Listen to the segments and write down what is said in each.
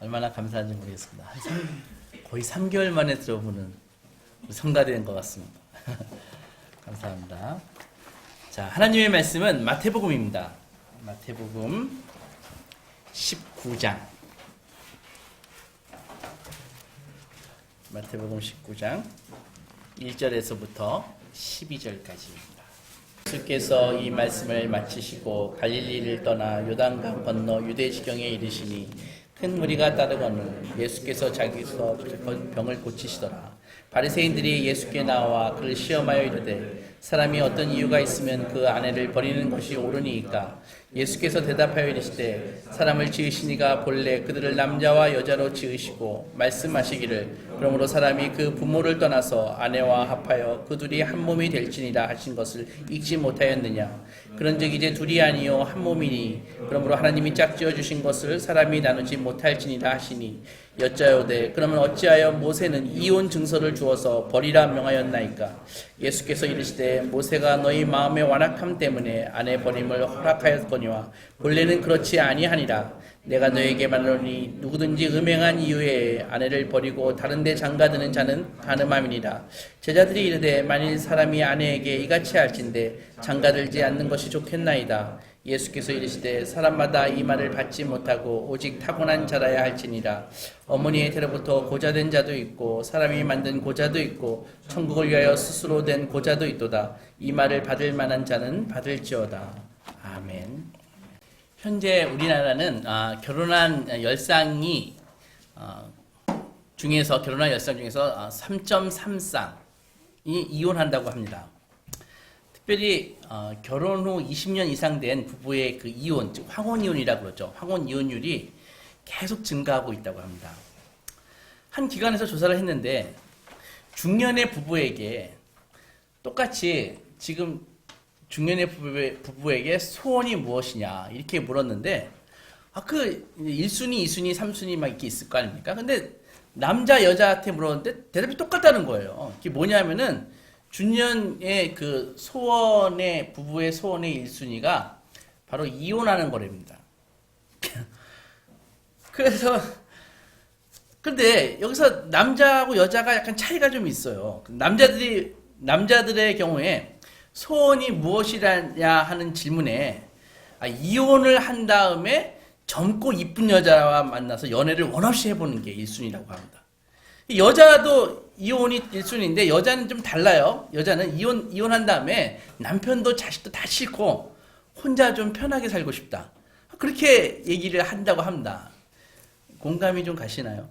얼마나 감사한지 모르겠습니다. 거의 3개월 만에 들어보는 성가대인 것 같습니다. 감사합니다. 자, 하나님의 말씀은 마태복음입니다. 마태복음 19장. 마태복음 19장 1절에서부터 12절까지입니다. 예수께서 이 말씀을 마치시고 갈릴리를 떠나 요단강 건너 유대 지경에 이르시니 큰 무리가 따르거늘 예수께서 자기서 병을 고치시더라. 바리새인들이 예수께 나와 그를 시험하여 이르되 사람이 어떤 이유가 있으면 그 아내를 버리는 것이 옳으니이까. 예수께서 대답하여 이르시되 사람을 지으시니가 본래 그들을 남자와 여자로 지으시고 말씀하시기를 그러므로 사람이 그 부모를 떠나서 아내와 합하여 그 둘이 한 몸이 될지니라 하신 것을 읽지 못하였느냐. 그런즉 이제 둘이 아니요 한 몸이니 그러므로 하나님이 짝지어 주신 것을 사람이 나누지 못할지니라 하시니. 여짜오되 그러면 어찌하여 모세는 이혼 증서를 주어서 버리라 명하였나이까. 예수께서 이르시되 모세가 너희 마음의 완악함 때문에 아내 버림을 허락하였거니와 본래는 그렇지 아니하니라. 내가 너에게 말하노니 누구든지 음행한 이유에 아내를 버리고 다른 데 장가드는 자는 간음함이니라. 제자들이 이르되 만일 사람이 아내에게 이같이 할진대 장가들지 않는 것이 좋겠나이다. 예수께서 이르시되 사람마다 이 말을 받지 못하고 오직 타고난 자라야 할지니라. 어머니의 태로부터 고자된 자도 있고 사람이 만든 고자도 있고 천국을 위하여 스스로 된 고자도 있도다. 이 말을 받을 만한 자는 받을지어다. 아멘. 현재 우리나라는 결혼한 열상이 중에서 3.3쌍이 이혼한다고 합니다. 특별히 결혼 후 20년 이상 된 부부의 그 이혼, 즉 황혼이혼이라고 그러죠. 황혼이혼율이 계속 증가하고 있다고 합니다. 한 기관에서 조사를 했는데 중년의 부부에게 똑같이 지금 중년의 부부에게 소원이 무엇이냐 이렇게 물었는데 그 1순위, 2순위, 3순위 막 이렇게 있을 거 아닙니까? 근데 남자 여자한테 물었는데 대답이 똑같다는 거예요. 그게 뭐냐면은 중년의 그 소원의 부부의 소원의 1순위가 바로 이혼하는 거랍니다. 그래서 근데 여기서 남자하고 여자가 약간 차이가 좀 있어요. 남자들의 경우에 소원이 무엇이냐 하는 질문에 이혼을 한 다음에 젊고 이쁜 여자와 만나서 연애를 원없이 해보는 게 1순위라고 합니다. 여자도 이혼이 1순위인데 여자는 좀 달라요. 여자는 이혼한 다음에 남편도 자식도 다 싫고 혼자 좀 편하게 살고 싶다. 그렇게 얘기를 한다고 합니다. 공감이 좀 가시나요?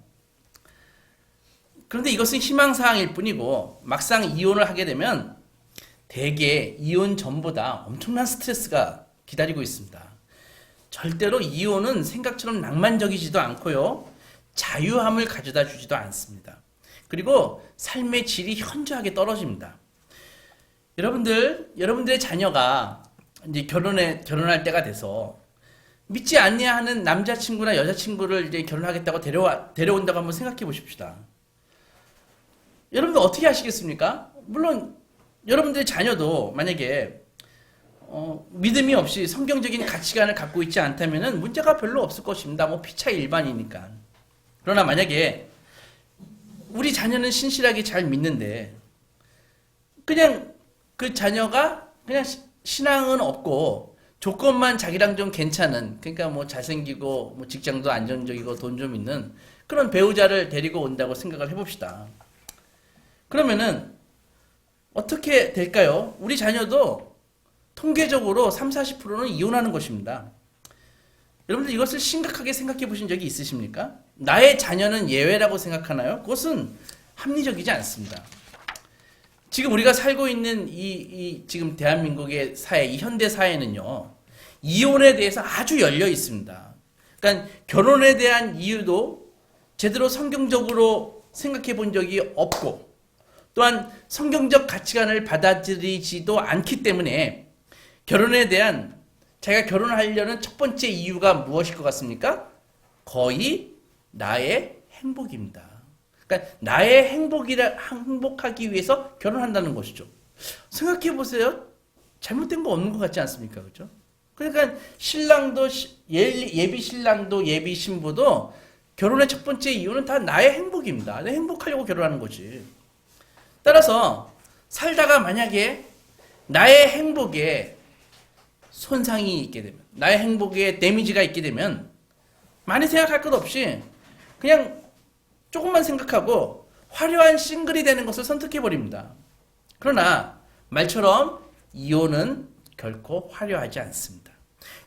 그런데 이것은 희망사항일 뿐이고 막상 이혼을 하게 되면 대개 이혼 전보다 엄청난 스트레스가 기다리고 있습니다. 절대로 이혼은 생각처럼 낭만적이지도 않고요. 자유함을 가져다 주지도 않습니다. 그리고 삶의 질이 현저하게 떨어집니다. 여러분들의 자녀가 이제 결혼할 때가 돼서 믿지 않냐 하는 남자친구나 여자친구를 이제 결혼하겠다고 데려온다고 한번 생각해 보십시다. 여러분들 어떻게 하시겠습니까? 물론 여러분들의 자녀도 만약에 믿음이 없이 성경적인 가치관을 갖고 있지 않다면 문제가 별로 없을 것입니다. 피차 일반이니까. 그러나 만약에 우리 자녀는 신실하게 잘 믿는데 그냥 그 자녀가 그냥 신앙은 없고 조건만 자기랑 좀 괜찮은, 그러니까 잘생기고 직장도 안정적이고 돈 좀 있는 그런 배우자를 데리고 온다고 생각을 해봅시다. 그러면은 어떻게 될까요? 우리 자녀도 통계적으로 30-40%는 이혼하는 것입니다. 여러분들 이것을 심각하게 생각해 보신 적이 있으십니까? 나의 자녀는 예외라고 생각하나요? 그것은 합리적이지 않습니다. 지금 우리가 살고 있는 지금 대한민국의 사회, 이 현대 사회는요, 이혼에 대해서 아주 열려 있습니다. 그러니까 결혼에 대한 이유도 제대로 성경적으로 생각해 본 적이 없고, 또한 성경적 가치관을 받아들이지도 않기 때문에 결혼에 대한 자기가 결혼하려는 첫 번째 이유가 무엇일 것 같습니까? 거의 나의 행복입니다. 그러니까 나의 행복하기 위해서 결혼한다는 것이죠. 생각해 보세요. 잘못된 거 없는 것 같지 않습니까? 그렇죠? 그러니까 신랑도 예비 신랑도 예비 신부도 결혼의 첫 번째 이유는 다 나의 행복입니다. 내 행복하려고 결혼하는 거지. 따라서 살다가 만약에 나의 행복에 손상이 있게 되면, 나의 행복에 데미지가 있게 되면 많이 생각할 것 없이 그냥 조금만 생각하고 화려한 싱글이 되는 것을 선택해버립니다. 그러나 말처럼 이혼은 결코 화려하지 않습니다.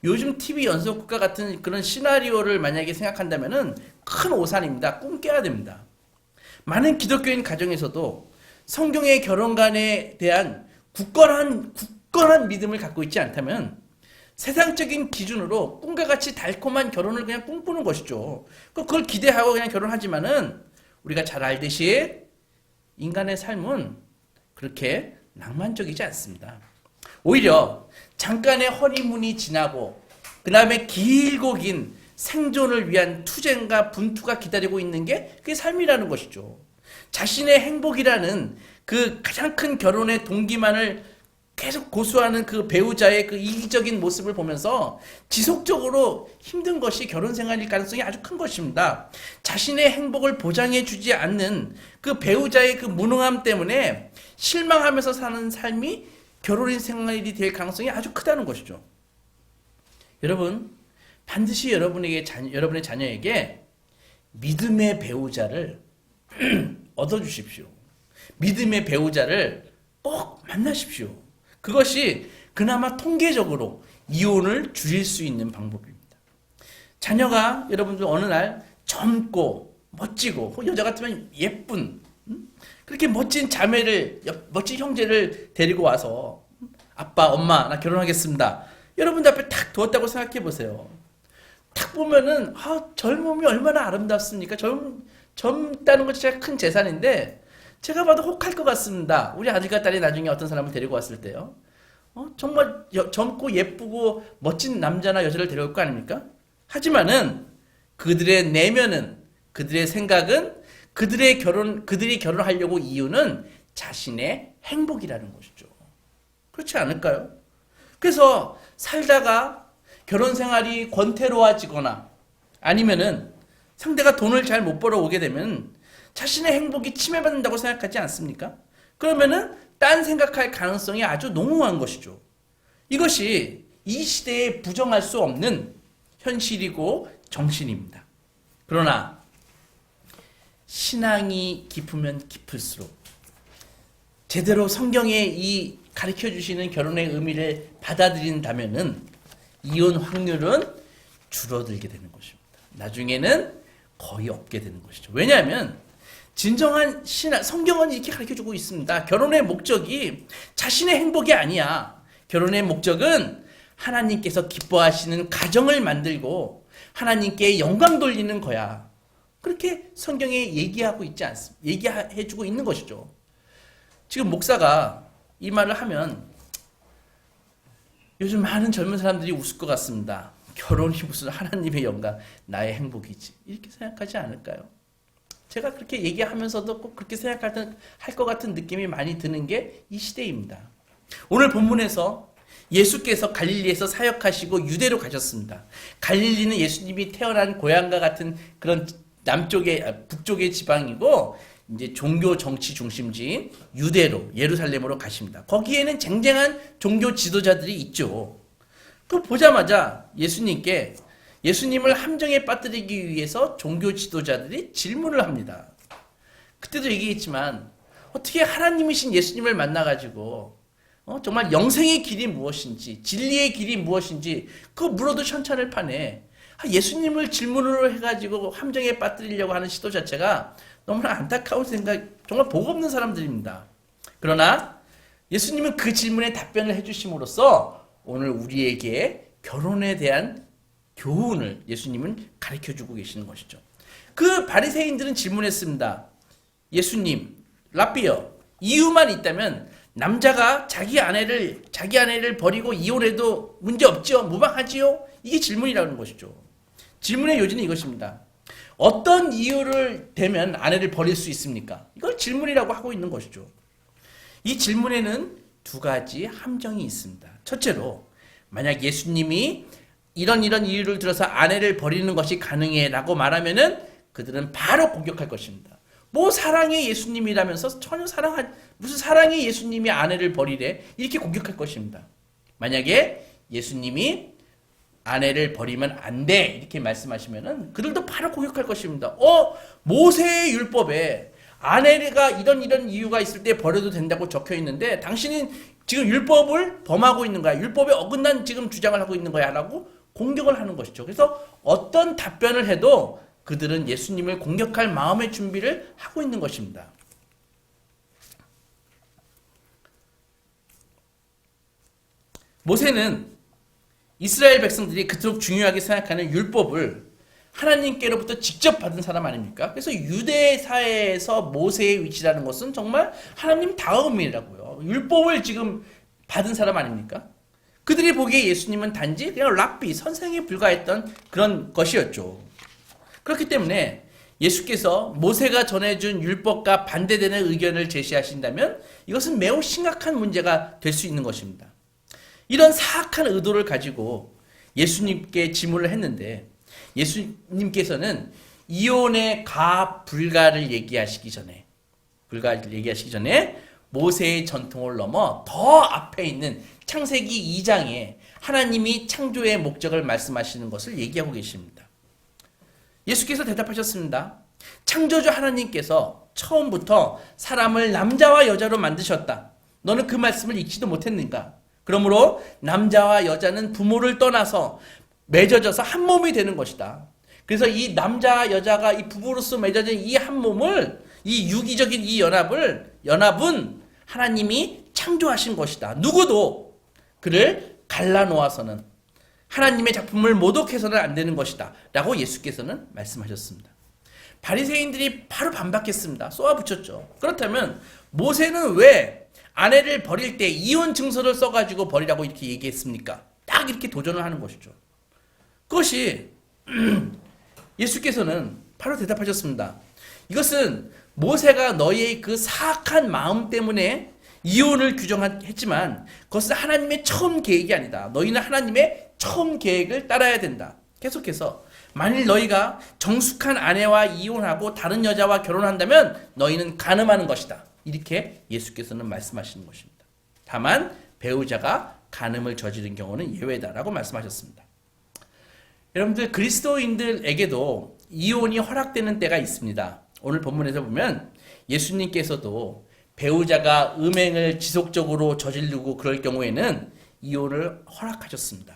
요즘 TV 연속극과 같은 그런 시나리오를 만약에 생각한다면 큰 오산입니다. 꿈 깨야 됩니다. 많은 기독교인 가정에서도 성경의 결혼관에 대한 굳건한 믿음을 갖고 있지 않다면 세상적인 기준으로 꿈과 같이 달콤한 결혼을 그냥 꿈꾸는 것이죠. 그걸 기대하고 그냥 결혼하지만은 우리가 잘 알듯이 인간의 삶은 그렇게 낭만적이지 않습니다. 오히려 잠깐의 허니문이 지나고 그 다음에 길고 긴 생존을 위한 투쟁과 분투가 기다리고 있는 게 그게 삶이라는 것이죠. 자신의 행복이라는 그 가장 큰 결혼의 동기만을 계속 고수하는 그 배우자의 그 이기적인 모습을 보면서 지속적으로 힘든 것이 결혼 생활일 가능성이 아주 큰 것입니다. 자신의 행복을 보장해 주지 않는 그 배우자의 그 무능함 때문에 실망하면서 사는 삶이 결혼 생활이 될 가능성이 아주 크다는 것이죠. 여러분, 반드시 여러분의 자녀에게 믿음의 배우자를 얻어주십시오. 믿음의 배우자를 꼭 만나십시오. 그것이 그나마 통계적으로 이혼을 줄일 수 있는 방법입니다. 자녀가 여러분들 어느 날 젊고 멋지고 여자 같으면 예쁜 그렇게 멋진 멋진 형제를 데리고 와서 아빠, 엄마, 나 결혼하겠습니다. 여러분들 앞에 탁 두었다고 생각해 보세요. 탁 보면은 젊음이 얼마나 아름답습니까? 젊다는 것 자체가 큰 재산인데 제가 봐도 혹할 것 같습니다. 우리 아들과 딸이 나중에 어떤 사람을 데리고 왔을 때요. 정말 젊고 예쁘고 멋진 남자나 여자를 데려올 거 아닙니까? 하지만은 그들의 내면은, 그들의 생각은 그들이 결혼하려고 이유는 자신의 행복이라는 것이죠. 그렇지 않을까요? 그래서 살다가 결혼 생활이 권태로워지거나 아니면은 상대가 돈을 잘 못 벌어오게 되면 자신의 행복이 침해받는다고 생각하지 않습니까? 그러면은 딴 생각할 가능성이 아주 농후한 것이죠. 이것이 이 시대에 부정할 수 없는 현실이고 정신입니다. 그러나 신앙이 깊으면 깊을수록 제대로 성경의 이 가르쳐 주시는 결혼의 의미를 받아들인다면은 이혼 확률은 줄어들게 되는 것입니다. 나중에는 거의 없게 되는 것이죠. 왜냐하면 진정한 성경은 이렇게 가르쳐주고 있습니다. 결혼의 목적이 자신의 행복이 아니야. 결혼의 목적은 하나님께서 기뻐하시는 가정을 만들고 하나님께 영광 돌리는 거야. 그렇게 성경에 얘기하고 있지 않습니까? 얘기해주고 있는 것이죠. 지금 목사가 이 말을 하면 요즘 많은 젊은 사람들이 웃을 것 같습니다. 결혼이 무슨 하나님의 영광, 나의 행복이지. 이렇게 생각하지 않을까요? 제가 그렇게 얘기하면서도 꼭 그렇게 할 것 같은 느낌이 많이 드는 게 이 시대입니다. 오늘 본문에서 예수께서 갈릴리에서 사역하시고 유대로 가셨습니다. 갈릴리는 예수님이 태어난 고향과 같은 그런 북쪽의 지방이고 이제 종교 정치 중심지인 유대로 예루살렘으로 가십니다. 거기에는 쟁쟁한 종교 지도자들이 있죠. 그 보자마자 예수님을 함정에 빠뜨리기 위해서 종교 지도자들이 질문을 합니다. 그때도 얘기했지만 어떻게 하나님이신 예수님을 만나가지고 정말 영생의 길이 무엇인지 진리의 길이 무엇인지 그거 물어도 현찬을 파네. 예수님을 질문으로 해가지고 함정에 빠뜨리려고 하는 시도 자체가 너무나 안타까운 생각, 정말 복 없는 사람들입니다. 그러나 예수님은 그 질문에 답변을 해주심으로써 오늘 우리에게 결혼에 대한 교훈을 예수님은 가르쳐주고 계시는 것이죠. 그 바리새인들은 질문했습니다. 예수님, 라삐여, 이유만 있다면 남자가 자기 아내를 버리고 이혼해도 문제 없지요? 무방하지요? 이게 질문이라는 것이죠. 질문의 요지는 이것입니다. 어떤 이유를 대면 아내를 버릴 수 있습니까? 이걸 질문이라고 하고 있는 것이죠. 이 질문에는 두 가지 함정이 있습니다. 첫째로 만약 예수님이 이런 이유를 들어서 아내를 버리는 것이 가능해 라고 말하면은 그들은 바로 공격할 것입니다. 뭐 사랑의 예수님이라면서 전혀 무슨 사랑의 예수님이 아내를 버리래? 이렇게 공격할 것입니다. 만약에 예수님이 아내를 버리면 안 돼 이렇게 말씀하시면은 그들도 바로 공격할 것입니다. 모세의 율법에 아내가 이런 이유가 있을 때 버려도 된다고 적혀 있는데 당신은 지금 율법을 범하고 있는 거야. 율법에 어긋난 지금 주장을 하고 있는 거야 라고 공격을 하는 것이죠. 그래서 어떤 답변을 해도 그들은 예수님을 공격할 마음의 준비를 하고 있는 것입니다. 모세는 이스라엘 백성들이 그토록 중요하게 생각하는 율법을 하나님께로부터 직접 받은 사람 아닙니까? 그래서 유대 사회에서 모세의 위치라는 것은 정말 하나님 다음이라고요. 율법을 지금 받은 사람 아닙니까? 그들이 보기에 예수님은 단지 그냥 랍비, 선생에 불과했던 그런 것이었죠. 그렇기 때문에 예수께서 모세가 전해준 율법과 반대되는 의견을 제시하신다면 이것은 매우 심각한 문제가 될 수 있는 것입니다. 이런 사악한 의도를 가지고 예수님께 질문을 했는데 예수님께서는 이혼의 불가를 얘기하시기 전에 모세의 전통을 넘어 더 앞에 있는 창세기 2장에 하나님이 창조의 목적을 말씀하시는 것을 얘기하고 계십니다. 예수께서 대답하셨습니다. 창조주 하나님께서 처음부터 사람을 남자와 여자로 만드셨다. 너는 그 말씀을 읽지도 못했는가? 그러므로 남자와 여자는 부모를 떠나서 맺어져서 한 몸이 되는 것이다. 그래서 이 남자와 여자가 이 부부로서 맺어진 이 한 몸을, 이 유기적인 이 연합은 하나님이 창조하신 것이다. 누구도 그를 갈라놓아서는 하나님의 작품을 모독해서는 안 되는 것이다. 라고 예수께서는 말씀하셨습니다. 바리새인들이 바로 반박했습니다. 쏘아붙였죠. 그렇다면 모세는 왜 아내를 버릴 때 이혼 증서를 써가지고 버리라고 이렇게 얘기했습니까? 딱 이렇게 도전을 하는 것이죠. 그것이 예수께서는 바로 대답하셨습니다. 이것은 모세가 너희의 그 사악한 마음 때문에 이혼을 규정했지만 그것은 하나님의 처음 계획이 아니다. 너희는 하나님의 처음 계획을 따라야 된다. 계속해서 만일 너희가 정숙한 아내와 이혼하고 다른 여자와 결혼한다면 너희는 간음하는 것이다. 이렇게 예수께서는 말씀하시는 것입니다. 다만 배우자가 간음을 저지른 경우는 예외다라고 말씀하셨습니다. 여러분들 그리스도인들에게도 이혼이 허락되는 때가 있습니다. 오늘 본문에서 보면 예수님께서도 배우자가 음행을 지속적으로 저지르고 그럴 경우에는 이혼을 허락하셨습니다.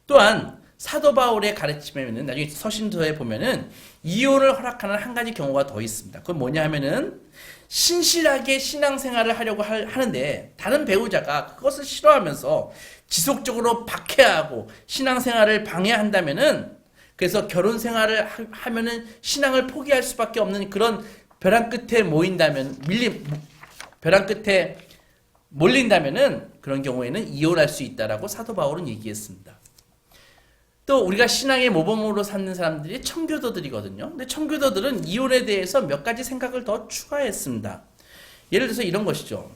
또한 사도 바울의 가르침에는 나중에 서신서에 보면은 이혼을 허락하는 한 가지 경우가 더 있습니다. 그건 뭐냐 하면은 신실하게 신앙생활을 하려고 하는데 다른 배우자가 그것을 싫어하면서 지속적으로 박해하고 신앙생활을 방해한다면은 그래서 결혼생활을 하면은 신앙을 포기할 수밖에 없는 그런 벼랑 끝에 몰린다면은 그런 경우에는 이혼할 수 있다라고 사도 바울은 얘기했습니다. 또 우리가 신앙의 모범으로 삼는 사람들이 청교도들이거든요. 근데 청교도들은 이혼에 대해서 몇 가지 생각을 더 추가했습니다. 예를 들어서 이런 것이죠.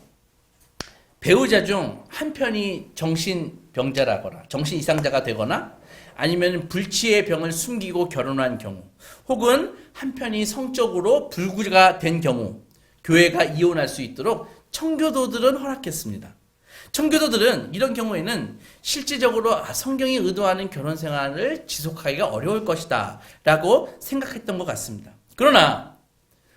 배우자 중 한 편이 정신병자라거나 정신 이상자가 되거나 아니면 불치의 병을 숨기고 결혼한 경우 혹은 한 편이 성적으로 불구가 된 경우 교회가 이혼할 수 있도록 청교도들은 허락했습니다. 청교도들은 이런 경우에는 실질적으로 성경이 의도하는 결혼 생활을 지속하기가 어려울 것이다 라고 생각했던 것 같습니다. 그러나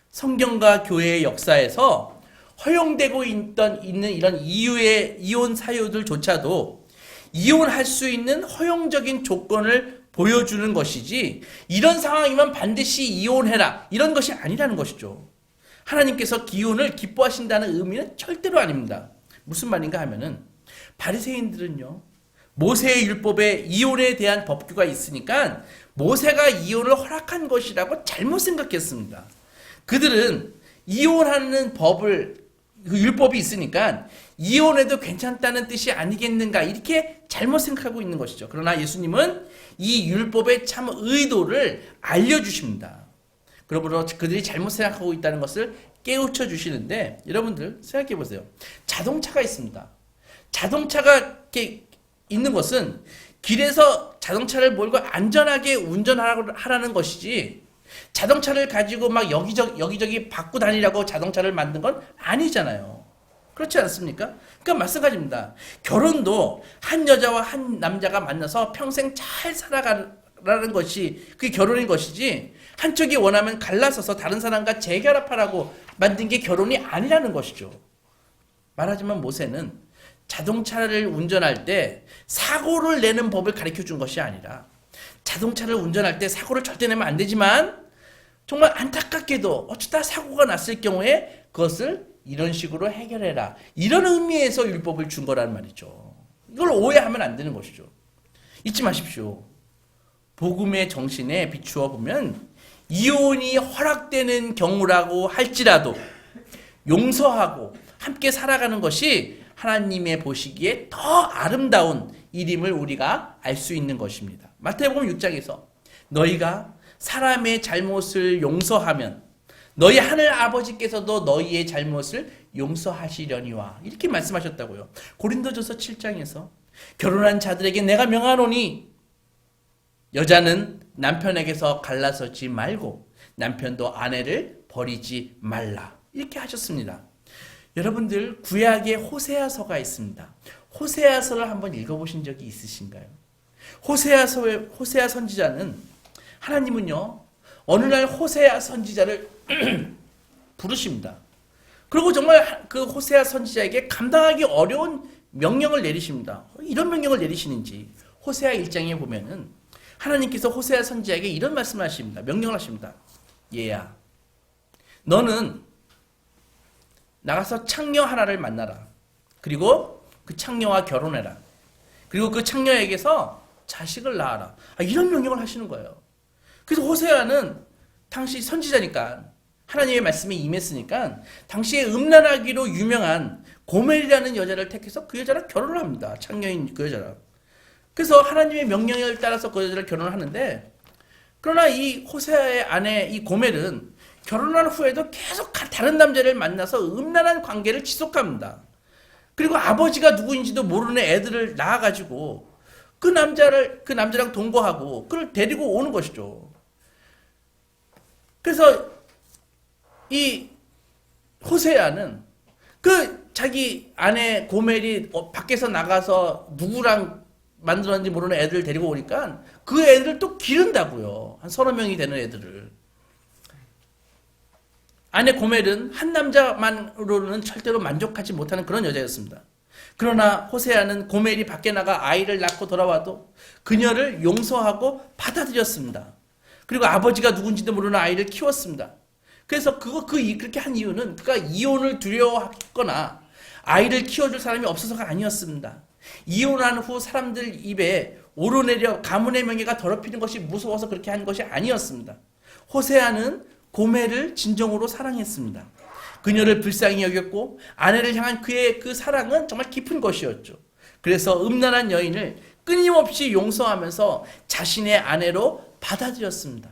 성경과 교회의 역사에서 허용되고 있는 이런 이혼 사유들조차도 이혼할 수 있는 허용적인 조건을 보여주는 것이지 이런 상황이면 반드시 이혼해라 이런 것이 아니라는 것이죠. 하나님께서 이혼을 기뻐하신다는 의미는 절대로 아닙니다. 무슨 말인가 하면은 바리새인들은요 모세의 율법에 이혼에 대한 법규가 있으니까 모세가 이혼을 허락한 것이라고 잘못 생각했습니다. 그들은 이혼하는 그 율법이 있으니까 이혼해도 괜찮다는 뜻이 아니겠는가 이렇게 잘못 생각하고 있는 것이죠. 그러나 예수님은 이 율법의 참 의도를 알려주십니다. 그러므로 그들이 잘못 생각하고 있다는 것을 깨우쳐 주시는데 여러분들 생각해 보세요. 자동차가 있습니다. 자동차가 이렇게 있는 것은 길에서 자동차를 몰고 안전하게 운전하라는 것이지 자동차를 가지고 막 여기저기 바꾸 다니라고 자동차를 만든 건 아니잖아요. 그렇지 않습니까? 그러니까 마찬가지입니다. 결혼도 한 여자와 한 남자가 만나서 평생 잘 살아가라는 것이 그게 결혼인 것이지, 한쪽이 원하면 갈라서서 다른 사람과 재결합하라고 만든 게 결혼이 아니라는 것이죠. 말하자면 모세는 자동차를 운전할 때 사고를 내는 법을 가르쳐 준 것이 아니라, 자동차를 운전할 때 사고를 절대 내면 안 되지만 정말 안타깝게도 어쩌다 사고가 났을 경우에 그것을 이런 식으로 해결해라, 이런 의미에서 율법을 준 거란 말이죠. 이걸 오해하면 안 되는 것이죠. 잊지 마십시오. 복음의 정신에 비추어 보면 이혼이 허락되는 경우라고 할지라도 용서하고 함께 살아가는 것이 하나님의 보시기에 더 아름다운 일임을 우리가 알 수 있는 것입니다. 마태복음 6장에서 너희가 사람의 잘못을 용서하면 너희 하늘 아버지께서도 너희의 잘못을 용서하시려니와, 이렇게 말씀하셨다고요. 고린도전서 7장에서 결혼한 자들에게 내가 명하노니 여자는 남편에게서 갈라서지 말고 남편도 아내를 버리지 말라, 이렇게 하셨습니다. 여러분들, 구약에 호세아서가 있습니다. 호세아서를 한번 읽어보신 적이 있으신가요? 호세아 선지자는, 하나님은요 어느 날 호세아 선지자를 부르십니다. 그리고 정말 그 호세아 선지자에게 감당하기 어려운 명령을 내리십니다. 이런 명령을 내리시는지 호세아 1장에 보면은 하나님께서 호세아 선지자에게 이런 말씀을 하십니다. 명령을 하십니다. 얘야, 너는 나가서 창녀 하나를 만나라. 그리고 그 창녀와 결혼해라. 그리고 그 창녀에게서 자식을 낳아라. 이런 명령을 하시는 거예요. 그래서 호세아는 당시 선지자니까, 하나님의 말씀이 임했으니까 당시에 음란하기로 유명한 고멜이라는 여자를 택해서 그 여자랑 결혼을 합니다. 창녀인 그 여자랑. 그래서 하나님의 명령을 따라서 그 여자를 결혼을 하는데, 그러나 이 호세아의 아내 이 고멜은 결혼한 후에도 계속 다른 남자를 만나서 음란한 관계를 지속합니다. 그리고 아버지가 누구인지도 모르는 애들을 낳아가지고 그 남자랑 동거하고 그걸 데리고 오는 것이죠. 그래서 이 호세아는 그 자기 아내 고멜이 밖에서 나가서 누구랑 만들었는지 모르는 애들을 데리고 오니까 그 애들을 또 기른다고요. 한 30명이 되는 애들을. 아내 고멜은 한 남자만으로는 절대로 만족하지 못하는 그런 여자였습니다. 그러나 호세아는 고멜이 밖에 나가 아이를 낳고 돌아와도 그녀를 용서하고 받아들였습니다. 그리고 아버지가 누군지도 모르는 아이를 키웠습니다. 그래서 그렇게 한 이유는 그가 이혼을 두려워했거나 아이를 키워줄 사람이 없어서가 아니었습니다. 이혼한 후 사람들 입에 오르내려 가문의 명예가 더럽히는 것이 무서워서 그렇게 한 것이 아니었습니다. 호세아는 고멜을 진정으로 사랑했습니다. 그녀를 불쌍히 여겼고 아내를 향한 그의 그 사랑은 정말 깊은 것이었죠. 그래서 음란한 여인을 끊임없이 용서하면서 자신의 아내로 받아들였습니다.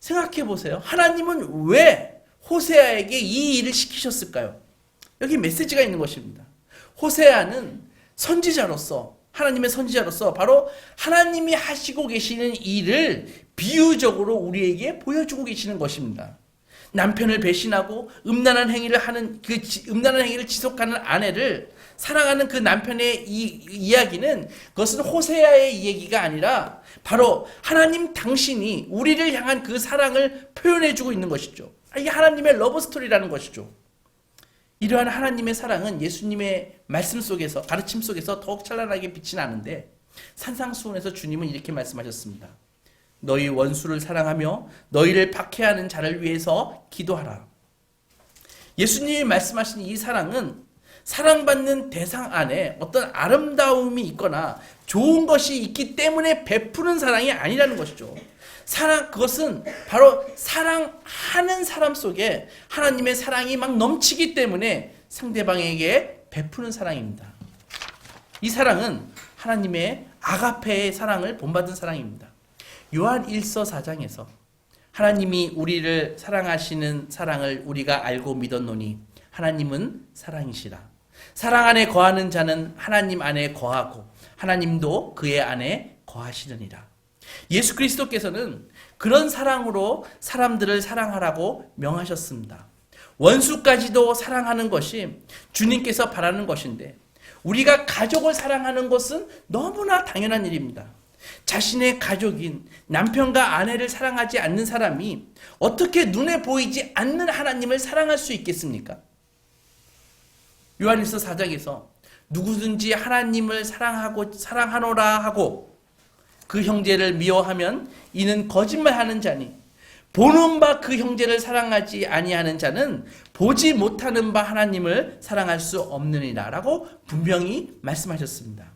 생각해 보세요. 하나님은 왜 호세아에게 이 일을 시키셨을까요? 여기 메시지가 있는 것입니다. 호세아는 선지자로서, 하나님의 선지자로서 바로 하나님이 하시고 계시는 일을 비유적으로 우리에게 보여주고 계시는 것입니다. 남편을 배신하고 음란한 행위를 지속하는 아내를 사랑하는 그 남편의 이야기는, 그것은 호세아의 얘기가 아니라 바로 하나님 당신이 우리를 향한 그 사랑을 표현해주고 있는 것이죠. 이게 하나님의 러브 스토리라는 것이죠. 이러한 하나님의 사랑은 예수님의 말씀 속에서, 가르침 속에서 더욱 찬란하게 빛이 나는데, 산상수훈에서 주님은 이렇게 말씀하셨습니다. 너희 원수를 사랑하며 너희를 박해하는 자를 위해서 기도하라. 예수님이 말씀하신 이 사랑은 사랑받는 대상 안에 어떤 아름다움이 있거나 좋은 것이 있기 때문에 베푸는 사랑이 아니라는 것이죠. 그것은 바로 사랑하는 사람 속에 하나님의 사랑이 막 넘치기 때문에 상대방에게 베푸는 사랑입니다. 이 사랑은 하나님의 아가페의 사랑을 본받은 사랑입니다. 요한 1서 4장에서 하나님이 우리를 사랑하시는 사랑을 우리가 알고 믿었노니 하나님은 사랑이시라. 사랑 안에 거하는 자는 하나님 안에 거하고 하나님도 그의 안에 거하시느니라. 예수 그리스도께서는 그런 사랑으로 사람들을 사랑하라고 명하셨습니다. 원수까지도 사랑하는 것이 주님께서 바라는 것인데 우리가 가족을 사랑하는 것은 너무나 당연한 일입니다. 자신의 가족인 남편과 아내를 사랑하지 않는 사람이 어떻게 눈에 보이지 않는 하나님을 사랑할 수 있겠습니까? 요한일서 4장에서 누구든지 하나님을 사랑하노라 하고 그 형제를 미워하면 이는 거짓말하는 자니 보는 바 그 형제를 사랑하지 아니하는 자는 보지 못하는 바 하나님을 사랑할 수 없느니라 라고 분명히 말씀하셨습니다.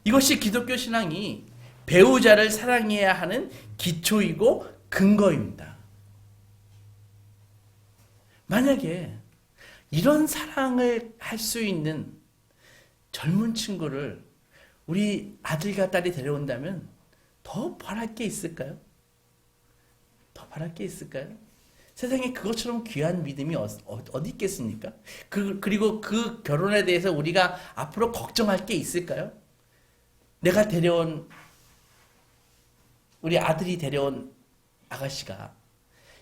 이것이 기독교 신앙이 배우자를 사랑해야 하는 기초이고 근거입니다. 만약에 이런 사랑을 할 수 있는 젊은 친구를 우리 아들과 딸이 데려온다면 더 바랄 게 있을까요? 더 바랄 게 있을까요? 세상에 그것처럼 귀한 믿음이 어디 있겠습니까? 그리고 그 결혼에 대해서 우리가 앞으로 걱정할 게 있을까요? 내가 데려온 우리 아들이 데려온 아가씨가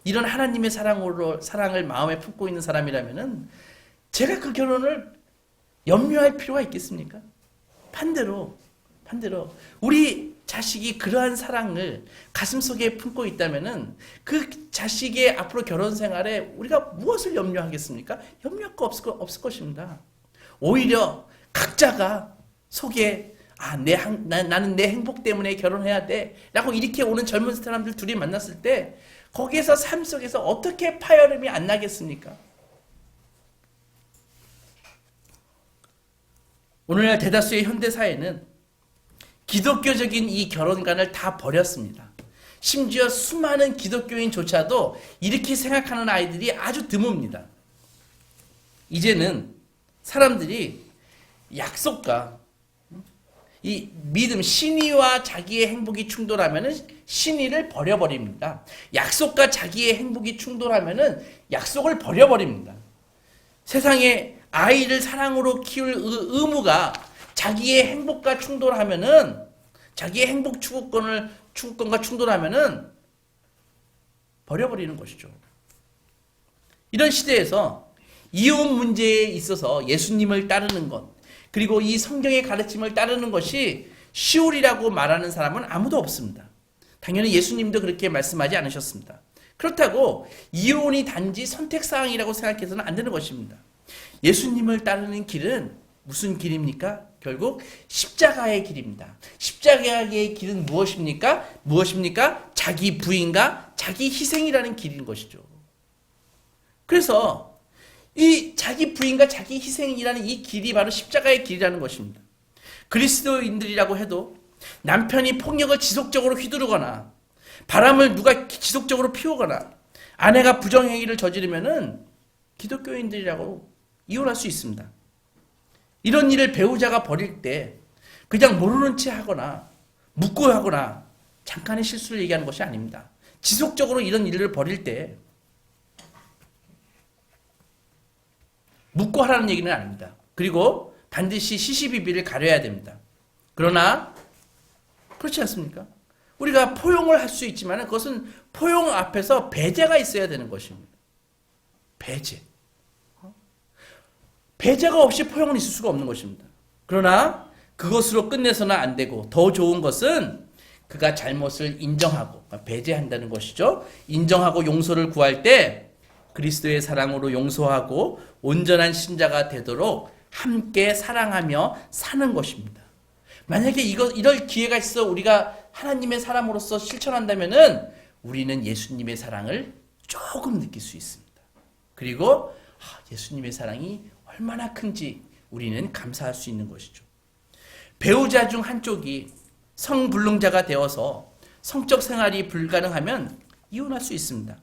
이런 하나님의 사랑을 마음에 품고 있는 사람이라면은 제가 그 결혼을 염려할 필요가 있겠습니까? 반대로 우리 자식이 그러한 사랑을 가슴속에 품고 있다면은 그 자식의 앞으로 결혼 생활에 우리가 무엇을 염려하겠습니까? 염려할 거 없을 것입니다. 오히려 각자가 속에 나는 내 행복 때문에 결혼해야 돼 라고 이렇게 오는 젊은 사람들 둘이 만났을 때 거기에서 삶 속에서 어떻게 파열음이 안 나겠습니까? 오늘날 대다수의 현대사회는 기독교적인 이 결혼관을 다 버렸습니다. 심지어 수많은 기독교인조차도 이렇게 생각하는 아이들이 아주 드뭅니다. 이제는 사람들이 약속과 이 믿음, 신의와 자기의 행복이 충돌하면은 신의를 버려버립니다. 약속과 자기의 행복이 충돌하면은 약속을 버려버립니다. 세상에 아이를 사랑으로 키울 의무가 자기의 행복과 충돌하면은 자기의 행복 추구권과 충돌하면은 버려버리는 것이죠. 이런 시대에서 이혼 문제에 있어서 예수님을 따르는 것 그리고 이 성경의 가르침을 따르는 것이 쉬울이라고 말하는 사람은 아무도 없습니다. 당연히 예수님도 그렇게 말씀하지 않으셨습니다. 그렇다고 이혼이 단지 선택사항이라고 생각해서는 안 되는 것입니다. 예수님을 따르는 길은 무슨 길입니까? 결국 십자가의 길입니다. 십자가의 길은 무엇입니까? 자기 부인과 자기 희생이라는 길인 것이죠. 그래서 이 자기 부인과 자기 희생이라는 이 길이 바로 십자가의 길이라는 것입니다. 그리스도인들이라고 해도 남편이 폭력을 지속적으로 휘두르거나 바람을 누가 지속적으로 피우거나 아내가 부정행위를 저지르면은 기독교인들이라고 이혼할 수 있습니다. 이런 일을 배우자가 벌일 때 그냥 모르는 채 하거나 묻고 하거나 잠깐의 실수를 얘기하는 것이 아닙니다. 지속적으로 이런 일을 벌일 때 묻고 하라는 얘기는 아닙니다. 그리고 반드시 시시비비를 가려야 됩니다. 그러나 그렇지 않습니까? 우리가 포용을 할 수 있지만 그것은 포용 앞에서 배제가 있어야 되는 것입니다. 배제가 없이 포용은 있을 수가 없는 것입니다. 그러나 그것으로 끝내서는 안 되고 더 좋은 것은 그가 잘못을 인정하고 배제한다는 것이죠. 인정하고 용서를 구할 때 그리스도의 사랑으로 용서하고 온전한 신자가 되도록 함께 사랑하며 사는 것입니다. 만약에 이럴 기회가 있어 우리가 하나님의 사람으로서 실천한다면은 우리는 예수님의 사랑을 조금 느낄 수 있습니다. 그리고 예수님의 사랑이 얼마나 큰지 우리는 감사할 수 있는 것이죠. 배우자 중 한쪽이 성불능자가 되어서 성적 생활이 불가능하면 이혼할 수 있습니다.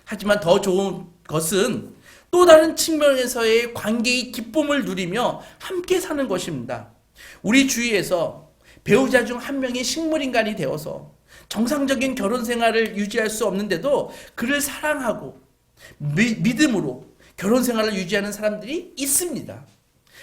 하지만 더 좋은 것은 또 다른 측면에서의 관계의 기쁨을 누리며 함께 사는 것입니다. 우리 주위에서 배우자 중 한 명이 식물인간이 되어서 정상적인 결혼 생활을 유지할 수 없는데도 그를 사랑하고 믿음으로 결혼 생활을 유지하는 사람들이 있습니다.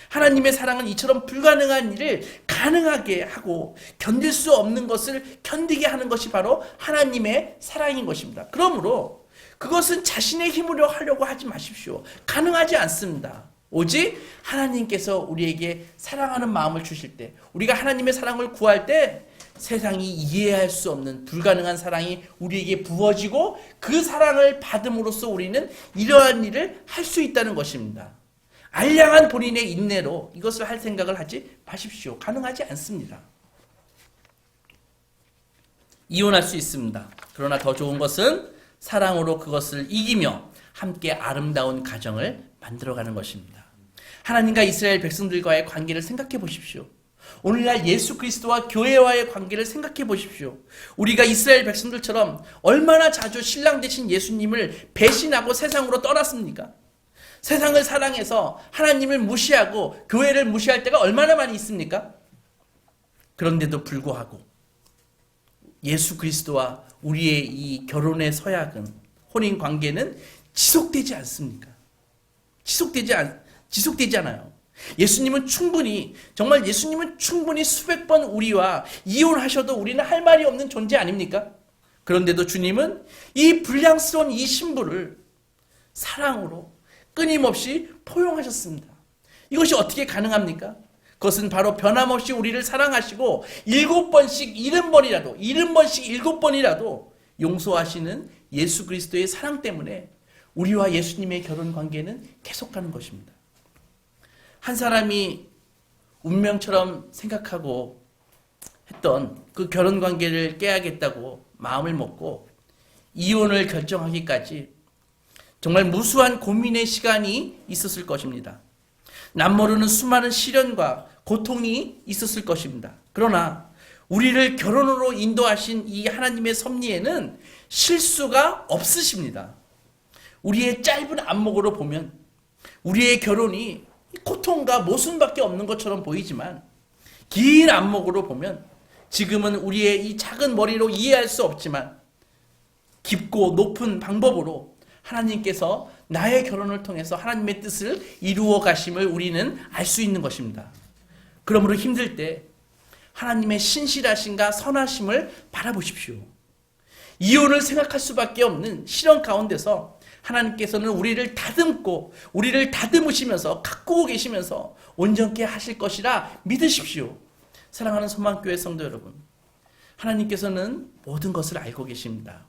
하나님의 사랑은 이처럼 불가능한 일을 가능하게 하고 견딜 수 없는 것을 견디게 하는 것이 바로 하나님의 사랑인 것입니다. 그러므로 그것은 자신의 힘으로 하려고 하지 마십시오. 가능하지 않습니다. 오직 하나님께서 우리에게 사랑하는 마음을 주실 때, 우리가 하나님의 사랑을 구할 때 세상이 이해할 수 없는 불가능한 사랑이 우리에게 부어지고 그 사랑을 받음으로써 우리는 이러한 일을 할 수 있다는 것입니다. 알량한 본인의 인내로 이것을 할 생각을 하지 마십시오. 가능하지 않습니다. 이혼할 수 있습니다. 그러나 더 좋은 것은 사랑으로 그것을 이기며 함께 아름다운 가정을 만들어가는 것입니다. 하나님과 이스라엘 백성들과의 관계를 생각해 보십시오. 오늘날 예수 그리스도와 교회와의 관계를 생각해 보십시오. 우리가 이스라엘 백성들처럼 얼마나 자주 신랑 되신 예수님을 배신하고 세상으로 떠났습니까? 세상을 사랑해서 하나님을 무시하고 교회를 무시할 때가 얼마나 많이 있습니까? 그런데도 불구하고 예수 그리스도와 우리의 이 결혼의 서약은, 혼인 관계는 지속되지 않습니까? 지속되지 않아요. 예수님은 충분히 수백 번 우리와 이혼하셔도 우리는 할 말이 없는 존재 아닙니까? 그런데도 주님은 이 불량스러운 이 신부를 사랑으로 끊임없이 포용하셨습니다. 이것이 어떻게 가능합니까? 그것은 바로 변함없이 우리를 사랑하시고 7번씩 7번이라도 용서하시는 예수 그리스도의 사랑 때문에 우리와 예수님의 결혼 관계는 계속가는 것입니다. 한 사람이 운명처럼 생각하고 했던 그 결혼 관계를 깨야겠다고 마음을 먹고 이혼을 결정하기까지 정말 무수한 고민의 시간이 있었을 것입니다. 남모르는 수많은 시련과 고통이 있었을 것입니다. 그러나 우리를 결혼으로 인도하신 이 하나님의 섭리에는 실수가 없으십니다. 우리의 짧은 안목으로 보면 우리의 결혼이 고통과 모순밖에 없는 것처럼 보이지만 긴 안목으로 보면 지금은 우리의 이 작은 머리로 이해할 수 없지만 깊고 높은 방법으로 하나님께서 나의 결혼을 통해서 하나님의 뜻을 이루어 가심을 우리는 알 수 있는 것입니다. 그러므로 힘들 때 하나님의 신실하심과 선하심을 바라보십시오. 이혼을 생각할 수밖에 없는 시련 가운데서 하나님께서는 우리를 다듬고 우리를 다듬으시면서 가꾸고 계시면서 온전케 하실 것이라 믿으십시오. 사랑하는 소망교회 성도 여러분, 하나님께서는 모든 것을 알고 계십니다.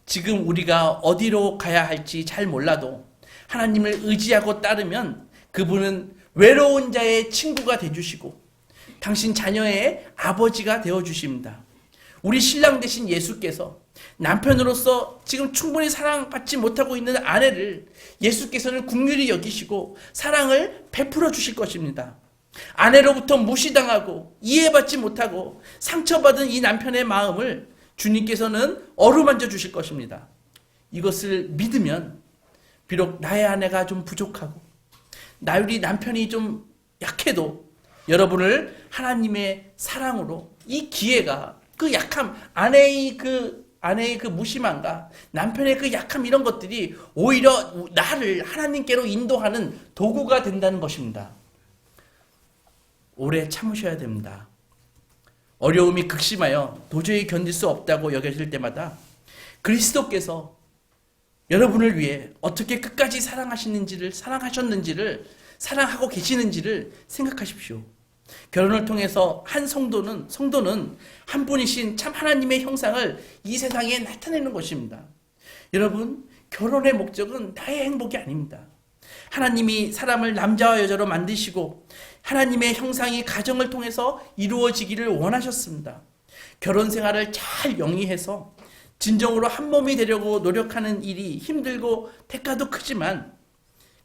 지금 우리가 어디로 가야 할지 잘 몰라도 하나님을 의지하고 따르면 그분은 외로운 자의 친구가 되어주시고 당신 자녀의 아버지가 되어주십니다. 우리 신랑 되신 예수께서 남편으로서 지금 충분히 사랑받지 못하고 있는 아내를 예수께서는 긍휼히 여기시고 사랑을 베풀어 주실 것입니다. 아내로부터 무시당하고 이해받지 못하고 상처받은 이 남편의 마음을 주님께서는 어루만져 주실 것입니다. 이것을 믿으면 비록 나의 아내가 좀 부족하고 우리 남편이 좀 약해도 여러분을 하나님의 사랑으로 이 기회가 그 약함, 아내의 그 무심함과 남편의 그 약함 이런 것들이 오히려 나를 하나님께로 인도하는 도구가 된다는 것입니다. 오래 참으셔야 됩니다. 어려움이 극심하여 도저히 견딜 수 없다고 여겨질 때마다 그리스도께서 여러분을 위해 어떻게 끝까지 사랑하셨는지를 사랑하고 계시는지를 생각하십시오. 결혼을 통해서 한 성도는 한 분이신 참 하나님의 형상을 이 세상에 나타내는 것입니다. 여러분, 결혼의 목적은 나의 행복이 아닙니다. 하나님이 사람을 남자와 여자로 만드시고 하나님의 형상이 가정을 통해서 이루어지기를 원하셨습니다. 결혼 생활을 잘 영위해서 진정으로 한 몸이 되려고 노력하는 일이 힘들고 대가도 크지만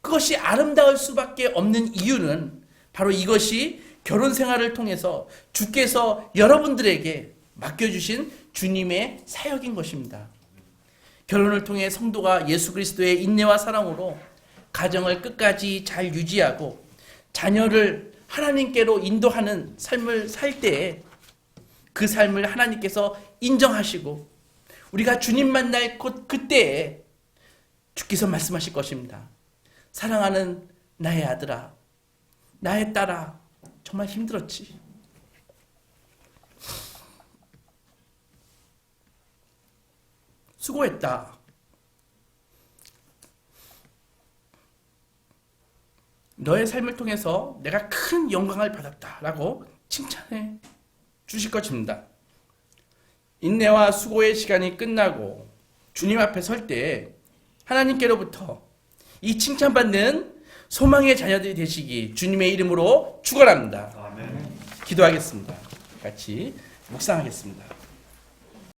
그것이 아름다울 수밖에 없는 이유는 바로 이것이 결혼 생활을 통해서 주께서 여러분들에게 맡겨주신 주님의 사역인 것입니다. 결혼을 통해 성도가 예수 그리스도의 인내와 사랑으로 가정을 끝까지 잘 유지하고 자녀를 하나님께로 인도하는 삶을 살 때에 그 삶을 하나님께서 인정하시고 우리가 주님 만날 그때에 주께서 말씀하실 것입니다. 사랑하는 나의 아들아, 나의 딸아, 정말 힘들었지. 수고했다. 너의 삶을 통해서 내가 큰 영광을 받았다라고 칭찬해 주실 것입니다. 인내와 수고의 시간이 끝나고 주님 앞에 설 때 하나님께로부터 이 칭찬받는 소망의 자녀들이 되시기 주님의 이름으로 축원합니다. 아멘. 기도하겠습니다. 같이 묵상하겠습니다.